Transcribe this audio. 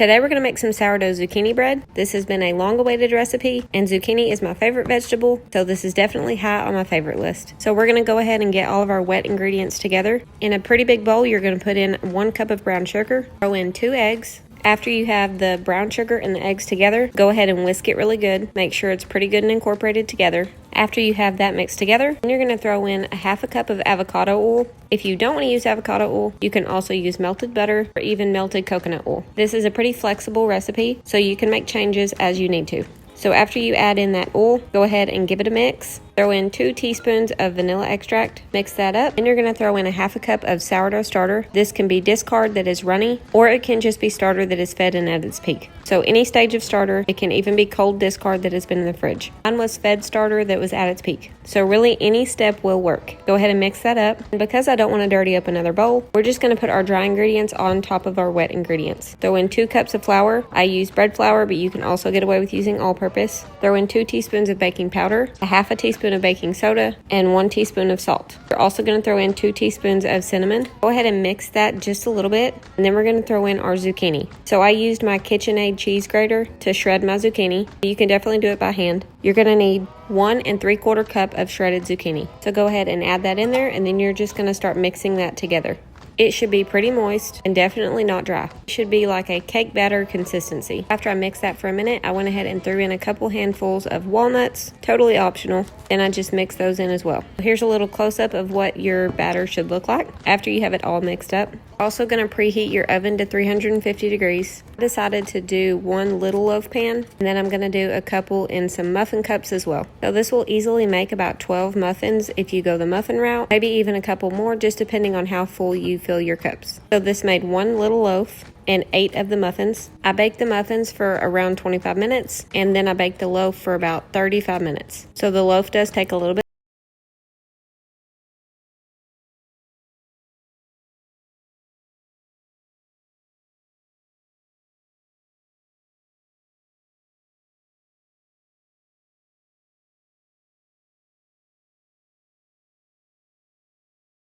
Today we're going to make some sourdough zucchini bread. This has been a long-awaited recipe, and zucchini is my favorite vegetable, so this is definitely high on my favorite list. So we're going to go ahead and get all of our wet ingredients together. In a pretty big bowl, you're going to put in 1 cup of brown sugar, throw in 2 eggs. After you have the brown sugar and the eggs together, go ahead and whisk it really good. Make sure it's pretty good and incorporated together. After you have that mixed together, you're going to throw in a 1/2 cup of avocado oil. If you don't want to use avocado oil, you can also use melted butter or even melted coconut oil. This is a pretty flexible recipe, so you can make changes as you need to. So after you add in that oil, go ahead and give it a mix. Throw in 2 teaspoons of vanilla extract, mix that up, and you're going to throw in a 1/2 cup of sourdough starter. This can be discard that is runny, or it can just be starter that is fed and at its peak. So any stage of starter, it can even be cold discard that has been in the fridge. Mine was fed starter that was at its peak. So really any step will work. Go ahead and mix that up. And because I don't want to dirty up another bowl, we're just going to put our dry ingredients on top of our wet ingredients. Throw in 2 cups of flour. I use bread flour, but you can also get away with using all-purpose. Throw in 2 teaspoons of baking powder, a 1/2 teaspoon of baking soda, and 1 teaspoon of salt. We're also going to throw in 2 teaspoons of cinnamon. Go ahead and mix that just a little bit, and then we're going to throw in our zucchini. So I used my KitchenAid cheese grater to shred my zucchini. You can definitely do it by hand. You're going to need 1 3/4 cup of shredded zucchini. So go ahead and add that in there, and then you're just going to start mixing that together. It should be pretty moist and definitely not dry. It should be like a cake batter consistency. After I mixed that for a minute, I went ahead and threw in a couple handfuls of walnuts, totally optional, and I just mixed those in as well. Here's a little close-up of what your batter should look like after you have it all mixed up. Also going to preheat your oven to 350 degrees. I decided to do 1 little loaf pan, and then I'm going to do a couple in some muffin cups as well. So this will easily make about 12 muffins if you go the muffin route, maybe even a couple more, just depending on how full you fill your cups. So this made 1 little loaf and 8 of the muffins. I baked the muffins for around 25 minutes, and then I baked the loaf for about 35 minutes. So the loaf does take a little bit